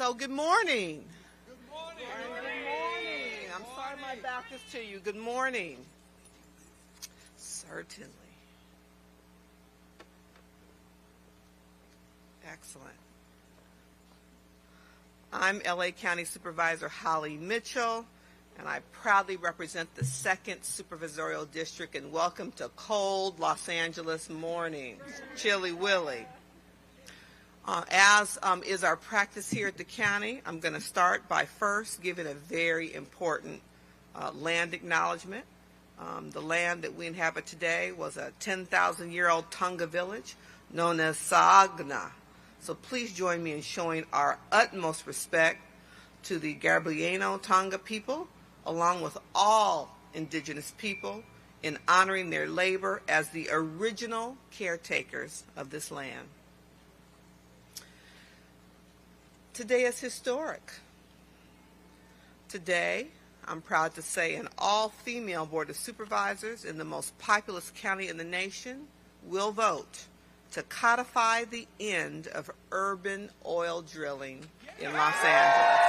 So good morning. Good morning. Good morning. I'm sorry my back is to you. Good morning. Certainly. Excellent. I'm LA County Supervisor Holly Mitchell, and I proudly represent the 2nd Supervisorial District, and welcome to cold Los Angeles mornings. Chilly Willy. As is our practice here at the county, I'm going to start by first giving a very important land acknowledgement. The land that we inhabit today was a 10,000-year-old Tonga village known as Saagna. So please join me in showing our utmost respect to the Gabrielino Tonga people, along with all indigenous people, in honoring their labor as the original caretakers of this land. Today is historic. Today, I'm proud to say, an all-female Board of Supervisors in the most populous county in the nation will vote to codify the end of urban oil drilling in Los Angeles.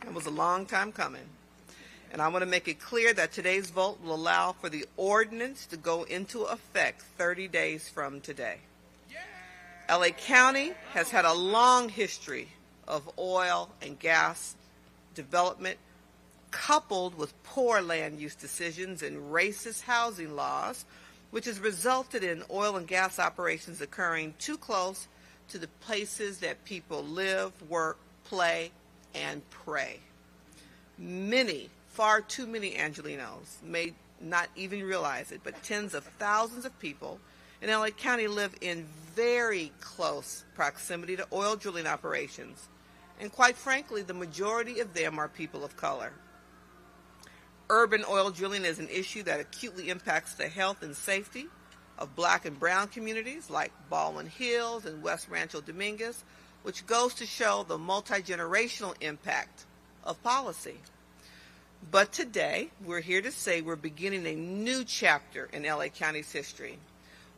It was a long time coming. And I want to make it clear that today's vote will allow for the ordinance to go into effect 30 days from today. LA County has had a long history of oil and gas development, coupled with poor land use decisions and racist housing laws, which has resulted in oil and gas operations occurring too close to the places that people live, work, play, and pray. Many, far too many Angelenos may not even realize it, but tens of thousands of people in LA County live in very close proximity to oil drilling operations. And quite frankly, the majority of them are people of color. Urban oil drilling is an issue that acutely impacts the health and safety of black and brown communities like Baldwin Hills and West Rancho Dominguez, which goes to show the multi-generational impact of policy. But today, we're here to say we're beginning a new chapter in LA County's history,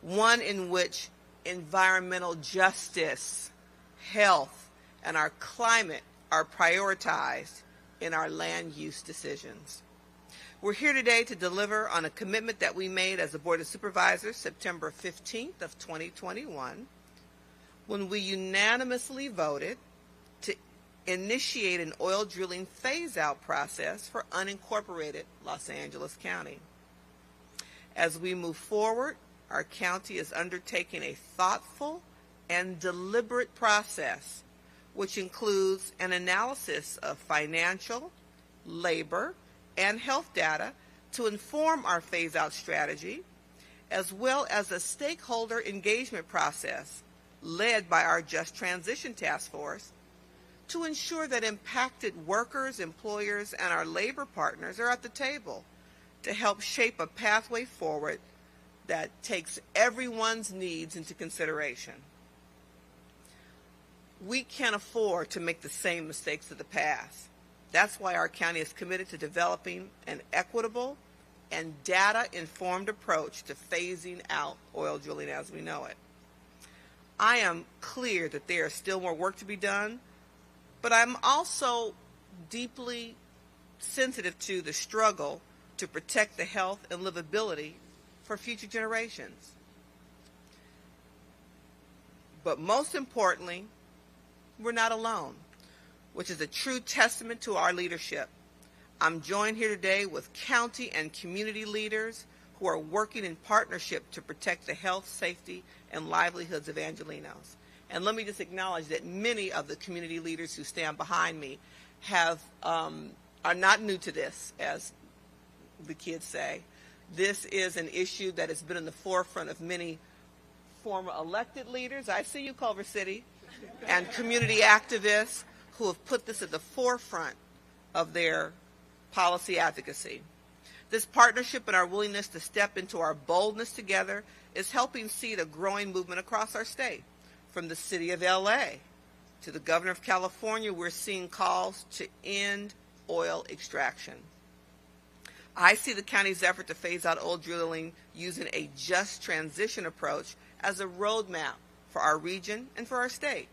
one in which environmental justice, health, and our climate are prioritized in our land use decisions. We're here today to deliver on a commitment that we made as a Board of Supervisors September 15th of 2021, when we unanimously voted to initiate an oil drilling phase-out process for unincorporated Los Angeles County. As we move forward, our county is undertaking a thoughtful and deliberate process, which includes an analysis of financial, labor, and health data to inform our phase-out strategy, as well as a stakeholder engagement process led by our Just Transition Task Force to ensure that impacted workers, employers, and our labor partners are at the table to help shape a pathway forward that takes everyone's needs into consideration. We can't afford to make the same mistakes of the past. That's why our county is committed to developing an equitable and data-informed approach to phasing out oil drilling as we know it. I am clear that there is still more work to be done, but I'm also deeply sensitive to the struggle to protect the health and livability for future generations. But most importantly, we're not alone, which is a true testament to our leadership. I'm joined here today with county and community leaders who are working in partnership to protect the health, safety, and livelihoods of Angelenos. And let me just acknowledge that many of the community leaders who stand behind me are not new to this, as the kids say. This is an issue that has been in the forefront of many former elected leaders, I see you, Culver City, and community activists who have put this at the forefront of their policy advocacy. This partnership and our willingness to step into our boldness together is helping seed a growing movement across our state. From the city of LA to the governor of California, we're seeing calls to end oil extraction. I see the county's effort to phase out oil drilling using a just transition approach as a roadmap for our region and for our state.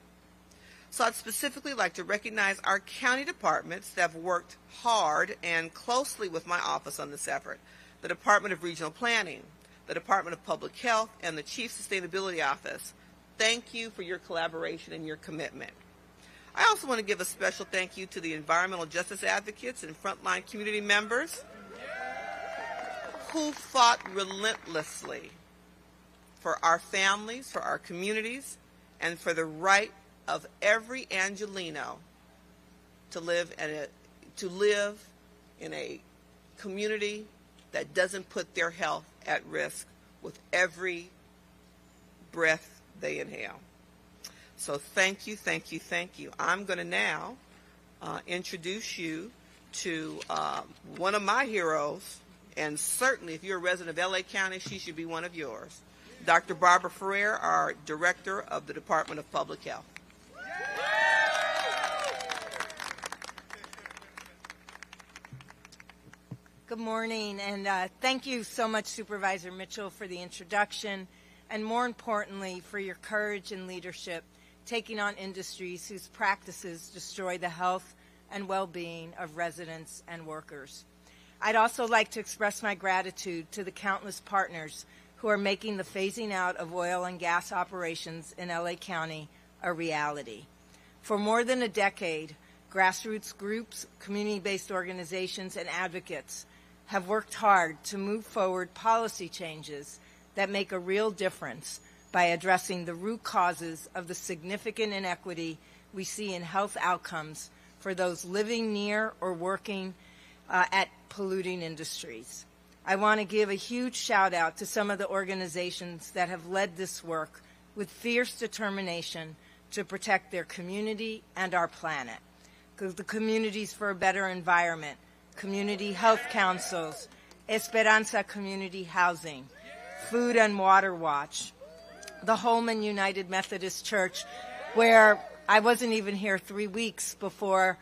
So I'd specifically like to recognize our county departments that have worked hard and closely with my office on this effort: the Department of Regional Planning, the Department of Public Health, and the Chief Sustainability Office. Thank you for your collaboration and your commitment. I also want to give a special thank you to the environmental justice advocates and frontline community members who fought relentlessly for our families, for our communities, and for the right of every Angelino to live in a community that doesn't put their health at risk with every breath they inhale. So thank you, thank you, thank you. I'm going to now introduce you to one of my heroes, and certainly if you're a resident of LA County, she should be one of yours. Dr. Barbara Ferrer, our Director of the Department of Public Health. Good morning, and thank you so much, Supervisor Mitchell, for the introduction, and more importantly, for your courage and leadership taking on industries whose practices destroy the health and well-being of residents and workers. I'd also like to express my gratitude to the countless partners who are making the phasing out of oil and gas operations in LA County a reality. For more than a decade, grassroots groups, community-based organizations, and advocates have worked hard to move forward policy changes that make a real difference by addressing the root causes of the significant inequity we see in health outcomes for those living near or working at polluting industries. I want to give a huge shout out to some of the organizations that have led this work with fierce determination to protect their community and our planet. Because the Communities for a Better Environment, Community Health Councils, Esperanza Community Housing, Food and Water Watch, the Holman United Methodist Church, where I wasn't even here 3 weeks before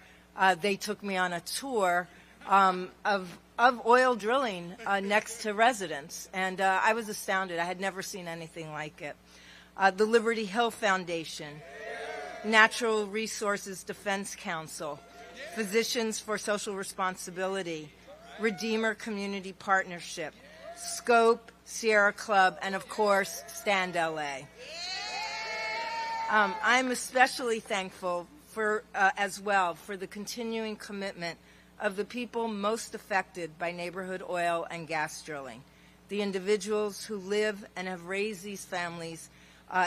they took me on a tour of oil drilling next to residents, and I was astounded. I had never seen anything like it. The Liberty Hill Foundation, Natural Resources Defense Council, Physicians for Social Responsibility, Redeemer Community Partnership, Scope, Sierra Club, and of course, Stand LA. I'm especially thankful for, as well, for the continuing commitment of the people most affected by neighborhood oil and gas drilling, the individuals who live and have raised these families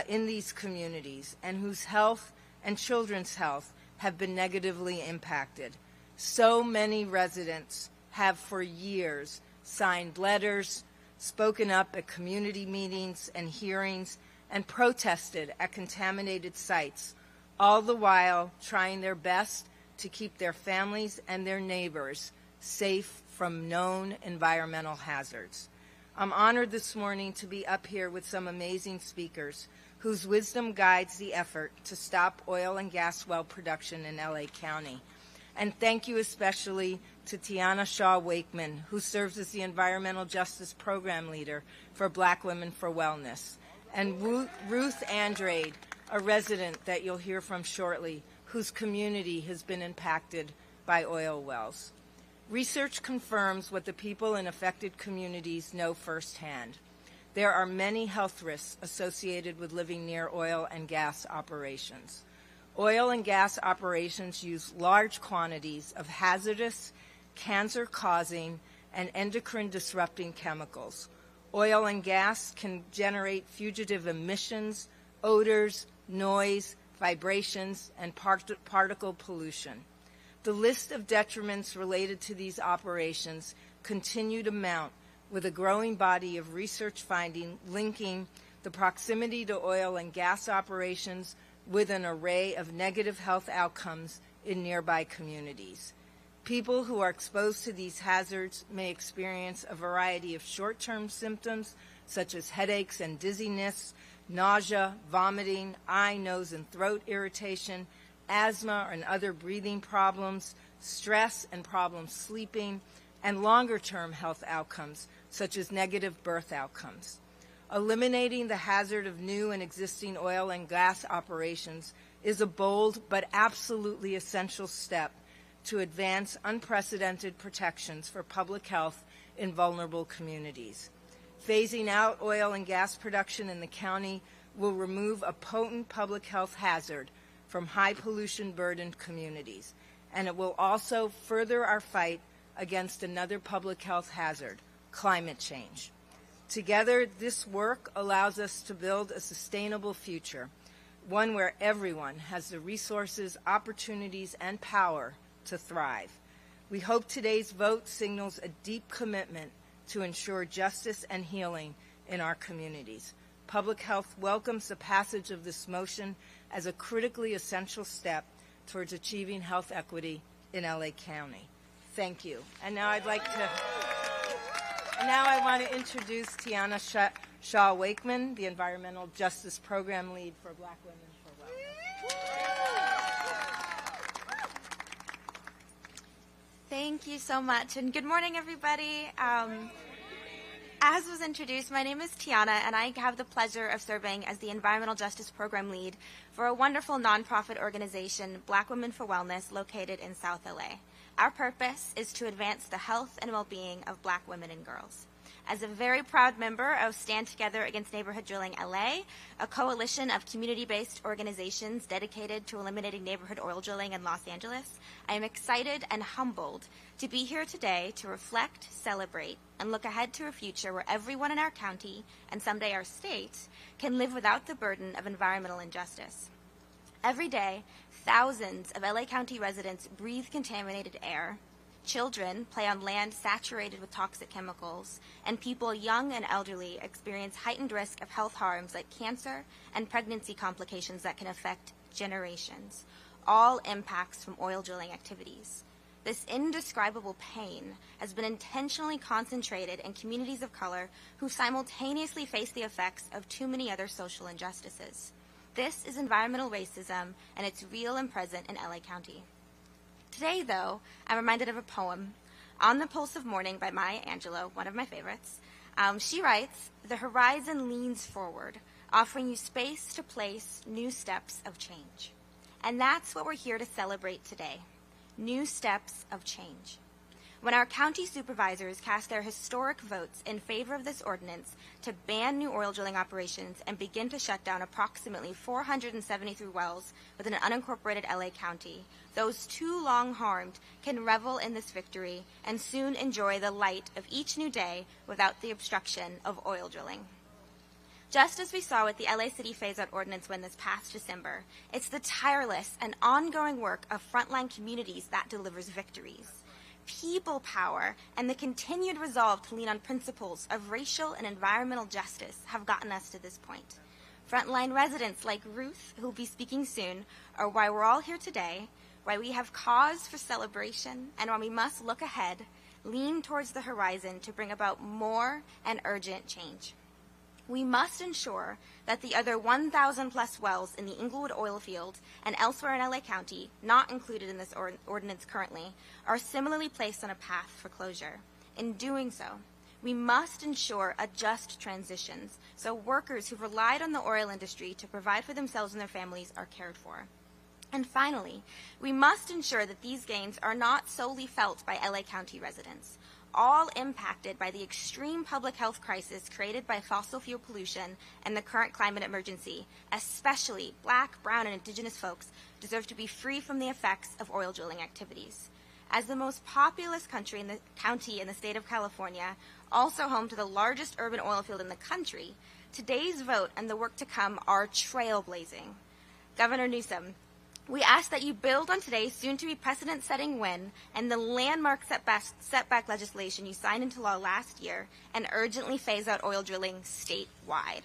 in these communities and whose health and children's health have been negatively impacted. So many residents have for years signed letters, spoken up at community meetings and hearings, and protested at contaminated sites, all the while trying their best to keep their families and their neighbors safe from known environmental hazards. I'm honored this morning to be up here with some amazing speakers whose wisdom guides the effort to stop oil and gas well production in LA County. And thank you especially to Tiana Shaw Wakeman, who serves as the Environmental Justice Program Leader for Black Women for Wellness, and Ruth Andrade, a resident that you'll hear from shortly, whose community has been impacted by oil wells. Research confirms what the people in affected communities know firsthand. There are many health risks associated with living near oil and gas operations. Oil and gas operations use large quantities of hazardous, cancer-causing, and endocrine-disrupting chemicals. Oil and gas can generate fugitive emissions, odors, noise, vibrations, and particle pollution. The list of detriments related to these operations continue to mount, with a growing body of research finding linking the proximity to oil and gas operations with an array of negative health outcomes in nearby communities. People who are exposed to these hazards may experience a variety of short-term symptoms such as headaches and dizziness, nausea, vomiting, eye, nose, and throat irritation, asthma and other breathing problems, stress and problems sleeping, and longer-term health outcomes such as negative birth outcomes. Eliminating the hazard of new and existing oil and gas operations is a bold but absolutely essential step to advance unprecedented protections for public health in vulnerable communities. Phasing out oil and gas production in the county will remove a potent public health hazard from high pollution burdened communities, and it will also further our fight against another public health hazard, climate change. Together, this work allows us to build a sustainable future, one where everyone has the resources, opportunities, and power to thrive. We hope today's vote signals a deep commitment to ensure justice and healing in our communities. Public Health welcomes the passage of this motion as a critically essential step towards achieving health equity in LA County. Thank you. And now I want to introduce Tiana Shaw Wakeman, the Environmental Justice Program Lead for Black Women for Wellness. Thank you so much, and good morning, everybody. As was introduced, my name is Tiana, and I have the pleasure of serving as the Environmental Justice Program Lead for a wonderful nonprofit organization, Black Women for Wellness, located in South LA. Our purpose is to advance the health and well-being of Black women and girls. As a very proud member of Stand Together Against Neighborhood Drilling LA, a coalition of community-based organizations dedicated to eliminating neighborhood oil drilling in Los Angeles, I am excited and humbled to be here today to reflect, celebrate, and look ahead to a future where everyone in our county, and someday our state, can live without the burden of environmental injustice. Every day, thousands of LA County residents breathe contaminated air. Children play on land saturated with toxic chemicals, and people young and elderly experience heightened risk of health harms like cancer and pregnancy complications that can affect generations, all impacts from oil drilling activities. This indescribable pain has been intentionally concentrated in communities of color who simultaneously face the effects of too many other social injustices. This is environmental racism, and it's real and present in LA County. Today, though, I'm reminded of a poem, On the Pulse of Morning by Maya Angelou, one of my favorites. She writes, "The horizon leans forward, offering you space to place new steps of change." And that's what we're here to celebrate today, new steps of change. When our county supervisors cast their historic votes in favor of this ordinance to ban new oil drilling operations and begin to shut down approximately 473 wells within an unincorporated LA County, those too long harmed can revel in this victory and soon enjoy the light of each new day without the obstruction of oil drilling. Just as we saw with the LA City phase-out ordinance win this past December, it's the tireless and ongoing work of frontline communities that delivers victories. People power and the continued resolve to lean on principles of racial and environmental justice have gotten us to this point. Frontline residents like Ruth, who will be speaking soon, are why we're all here today, why we have cause for celebration, and why we must look ahead, lean towards the horizon to bring about more and urgent change. We must ensure that the other 1,000 plus wells in the Inglewood oil field and elsewhere in LA County, not included in this ordinance currently, are similarly placed on a path for closure. In doing so, we must ensure a just transitions so workers who relied on the oil industry to provide for themselves and their families are cared for. And finally, we must ensure that these gains are not solely felt by LA County residents, all impacted by the extreme public health crisis created by fossil fuel pollution and the current climate emergency. Especially Black, Brown, and Indigenous folks deserve to be free from the effects of oil drilling activities. As the most populous county in the state of California, also home to the largest urban oil field in the country, today's vote and the work to come are trailblazing. Governor Newsom, we ask that you build on today's soon-to-be precedent-setting win and the landmark setback legislation you signed into law last year and urgently phase out oil drilling statewide.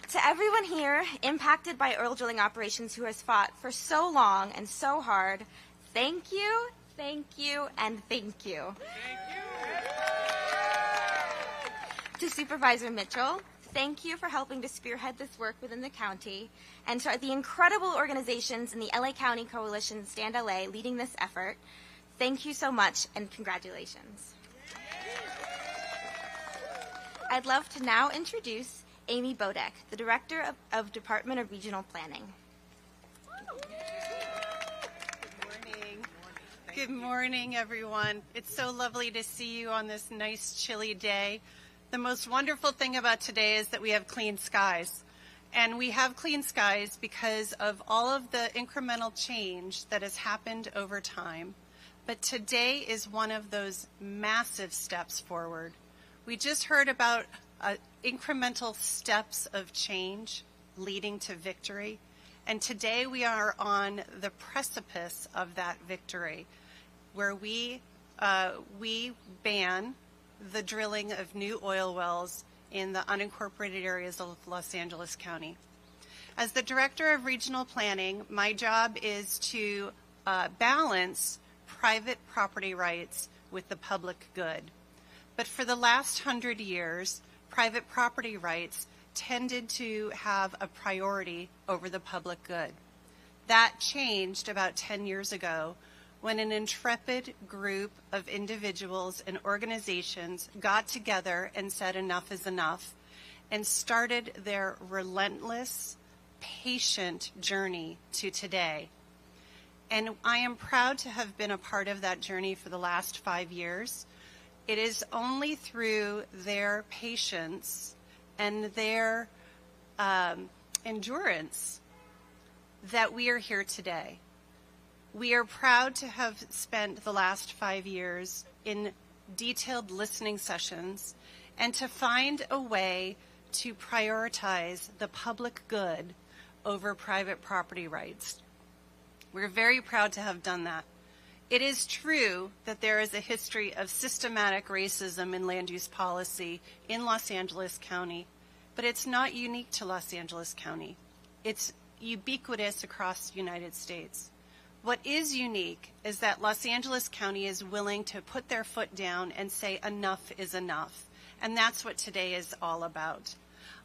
To everyone here impacted by oil drilling operations who has fought for so long and so hard, thank you, and thank you. To Supervisor Mitchell, thank you for helping to spearhead this work within the county, and to the incredible organizations in the LA County Coalition Stand LA leading this effort, thank you so much and congratulations. I'd love to now introduce Amy Bodek, the Director of Department of Regional Planning. Good morning, everyone. It's so lovely to see you on this nice, chilly day. The most wonderful thing about today is that we have clean skies. And we have clean skies because of all of the incremental change that has happened over time. But today is one of those massive steps forward. We just heard about incremental steps of change leading to victory. And today we are on the precipice of that victory, where we ban the drilling of new oil wells in the unincorporated areas of Los Angeles County. As the Director of Regional Planning, my job is to balance private property rights with the public good. But for the last 100 years, private property rights tended to have a priority over the public good. That changed about 10 years ago when an intrepid group of individuals and organizations got together and said enough is enough and started their relentless, patient journey to today. And I am proud to have been a part of that journey for the last 5 years. It is only through their patience and their endurance that we are here today. We are proud to have spent the last 5 years in detailed listening sessions and to find a way to prioritize the public good over private property rights. We're very proud to have done that. It is true that there is a history of systematic racism in land use policy in Los Angeles County, but it's not unique to Los Angeles County. It's ubiquitous across the United States. What is unique is that Los Angeles County is willing to put their foot down and say enough is enough. And that's what today is all about.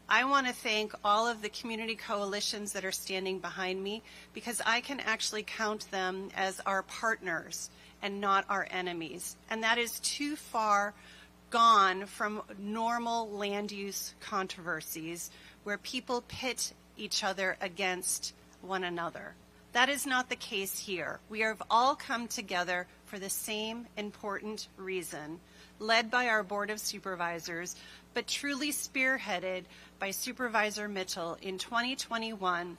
I want to thank all of the community coalitions that are standing behind me because I can actually count them as our partners and not our enemies. And that is too far gone from normal land use controversies where people pit each other against one another. That is not the case here. We have all come together for the same important reason, led by our Board of Supervisors, but truly spearheaded by Supervisor Mitchell in 2021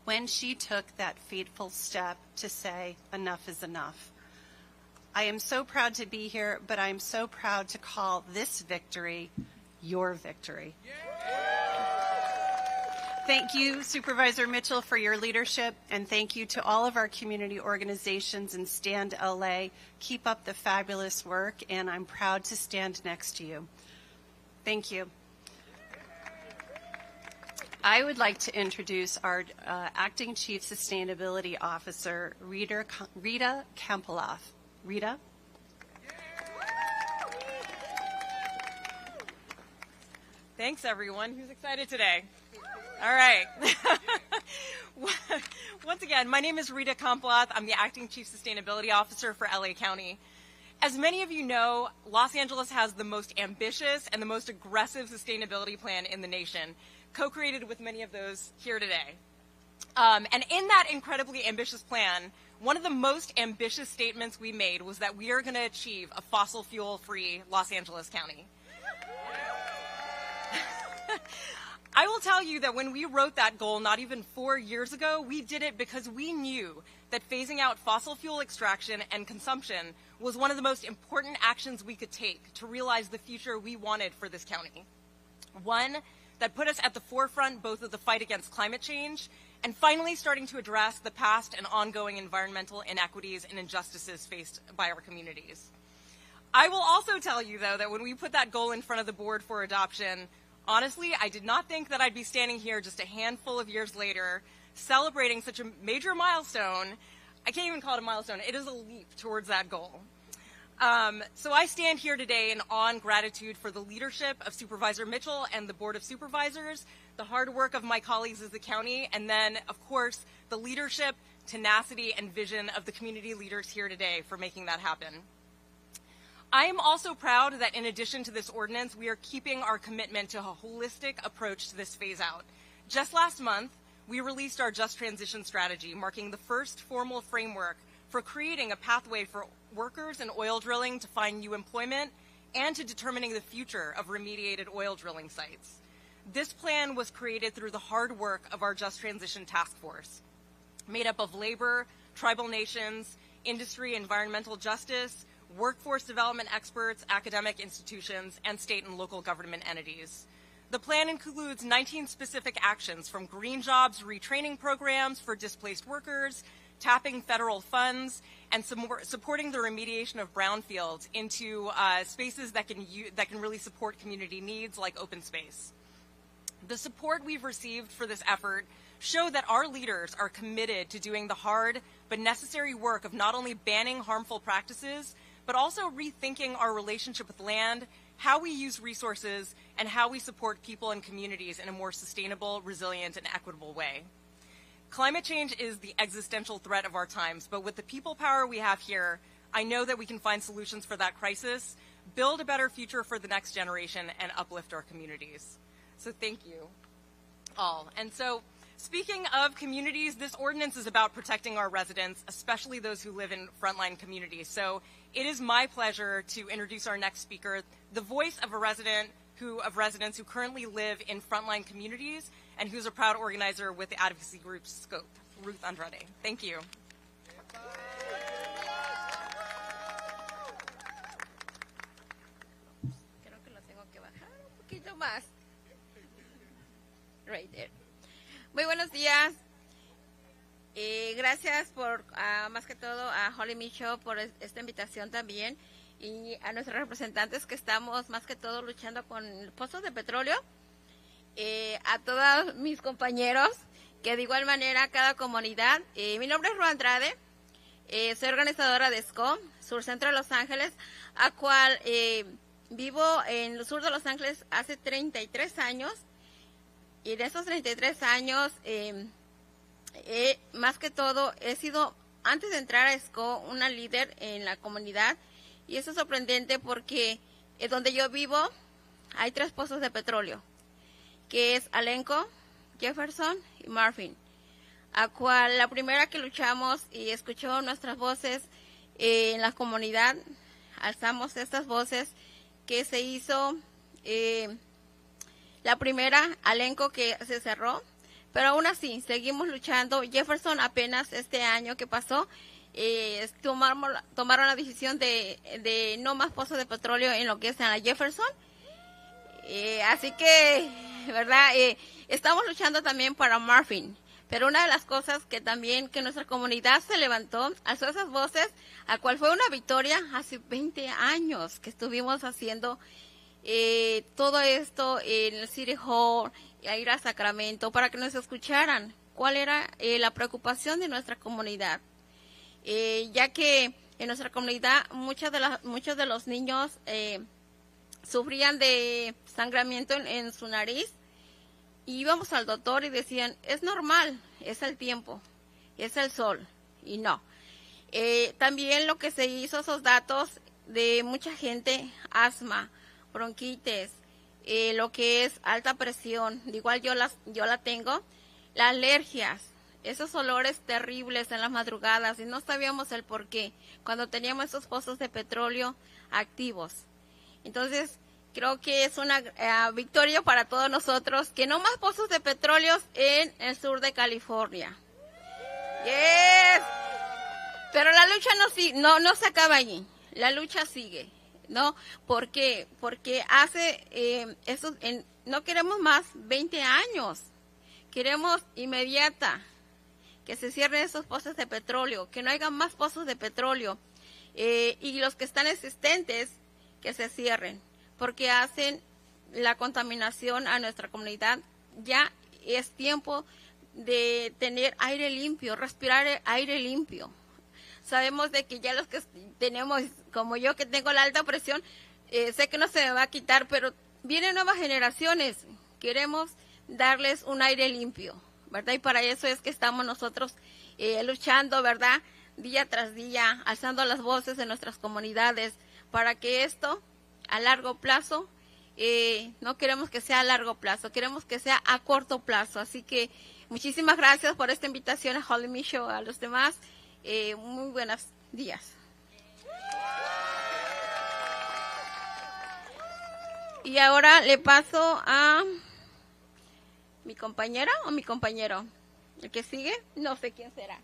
when she took that fateful step to say enough is enough. I am so proud to be here, but I am so proud to call this victory your victory. Thank you, Supervisor Mitchell, for your leadership, and thank you to all of our community organizations and Stand LA. Keep up the fabulous work, and I'm proud to stand next to you. Thank you. I would like to introduce our Acting Chief Sustainability Officer, Rita Kampaloff. Rita? Thanks, everyone. Who's excited today? All right. Once again, my name is Rita Kampaloff. I'm the Acting Chief Sustainability Officer for LA County. As many of you know, Los Angeles has the most ambitious and the most aggressive sustainability plan in the nation, co-created with many of those here today. And in that incredibly ambitious plan, one of the most ambitious statements we made was that we are going to achieve a fossil fuel-free Los Angeles County. I will tell you that when we wrote that goal not even 4 years ago, we did it because we knew that phasing out fossil fuel extraction and consumption was one of the most important actions we could take to realize the future we wanted for this county. One that put us at the forefront both of the fight against climate change and finally starting to address the past and ongoing environmental inequities and injustices faced by our communities. I will also tell you, though, that when we put that goal in front of the board for adoption, honestly, I did not think that I'd be standing here just a handful of years later celebrating such a major milestone. I can't even call it a milestone. It is a leap towards that goal. So I stand here today in awe and gratitude for the leadership of Supervisor Mitchell and the Board of Supervisors, the hard work of my colleagues as the county, and then, of course, the leadership, tenacity, and vision of the community leaders here today for making that happen. I am also proud that in addition to this ordinance, we are keeping our commitment to a holistic approach to this phase out. Just last month, we released our Just Transition Strategy, marking the first formal framework for creating a pathway for workers in oil drilling to find new employment and to determining the future of remediated oil drilling sites. This plan was created through the hard work of our Just Transition Task Force, made up of labor, tribal nations, industry, environmental justice, workforce development experts, academic institutions, and state and local government entities. The plan includes 19 specific actions, from green jobs retraining programs for displaced workers, tapping federal funds, and supporting the remediation of brownfields into spaces that can really support community needs like open space. The support we've received for this effort show that our leaders are committed to doing the hard but necessary work of not only banning harmful practices, but also rethinking our relationship with land, how we use resources, and how we support people and communities in a more sustainable, resilient, and equitable way. Climate change is the existential threat of our times, but with the people power we have here, I know that we can find solutions for that crisis, build a better future for the next generation, and uplift our communities. So thank you all. And so, speaking of communities, this ordinance is about protecting our residents, especially those who live in frontline communities. So it is my pleasure to introduce our next speaker, the voice of residents who currently live in frontline communities and who's a proud organizer with the advocacy group Scope, Ruth Andrade. Thank you. Creo que lo tengo que bajar un poquito más. Right there. Muy buenos días. Gracias por, más que todo, a Holly J por esta invitación también, y a nuestros representantes que estamos más que todo luchando con pozos de petróleo, a todos mis compañeros, que de igual manera cada comunidad. Mi nombre es Ruth Andrade, soy organizadora de SCO, Sur Centro de Los Ángeles, a cual vivo en el sur de Los Ángeles hace 33 años, y en esos 33 años, más que todo, he sido, antes de entrar a SCO, una líder en la comunidad, y eso es sorprendente porque donde yo vivo hay 3 pozos de petróleo, que es Alenco, Jefferson y Marvin, a cual la primera que luchamos y escuchó nuestras voces en la comunidad, alzamos estas voces, que se hizo la primera, Alenco, que se cerró, pero aún así seguimos luchando. Jefferson apenas este año que pasó, tomaron la decisión de no más pozos de petróleo en lo que es en la Jefferson, así que, ¿verdad? Estamos luchando también para Marvin, pero una de las cosas que también que nuestra comunidad se levantó, alzó esas voces, a cual fue una victoria hace 20 años que estuvimos haciendo todo esto en el City Hall, a ir a Sacramento, para que nos escucharan cuál era la preocupación de nuestra comunidad, ya que en nuestra comunidad muchos de los niños sufrían de sangramiento en su nariz, y íbamos al doctor y decían, es normal, es el tiempo, es el sol, y no. También lo que se hizo, esos datos de mucha gente, asma, bronquitis, lo que es alta presión, igual yo la tengo, las alergias, esos olores terribles en las madrugadas, y no sabíamos el por qué, cuando teníamos esos pozos de petróleo activos. Entonces, creo que es una victoria para todos nosotros, que no más pozos de petróleo en el sur de California. Yes. Pero la lucha no se acaba allí, la lucha sigue, ¿no? ¿Por qué? Porque no queremos más 20 años, queremos inmediata que se cierren esos pozos de petróleo, que no haya más pozos de petróleo, y los que están existentes, que se cierren, porque hacen la contaminación a nuestra comunidad. Ya es tiempo de tener aire limpio, respirar aire limpio. Sabemos de que ya los que tenemos, como yo que tengo la alta presión, sé que no se me va a quitar, pero vienen nuevas generaciones, queremos darles un aire limpio, ¿verdad? Y para eso es que estamos nosotros luchando, ¿verdad? día tras día, alzando las voces en nuestras comunidades para que esto, a largo plazo, no queremos que sea a largo plazo, queremos que sea a corto plazo. Así que muchísimas gracias por esta invitación a Holly Micho, a los demás. Muy buenos días. Y ahora le paso a mi compañera o mi compañero. El que sigue, no sé quién será.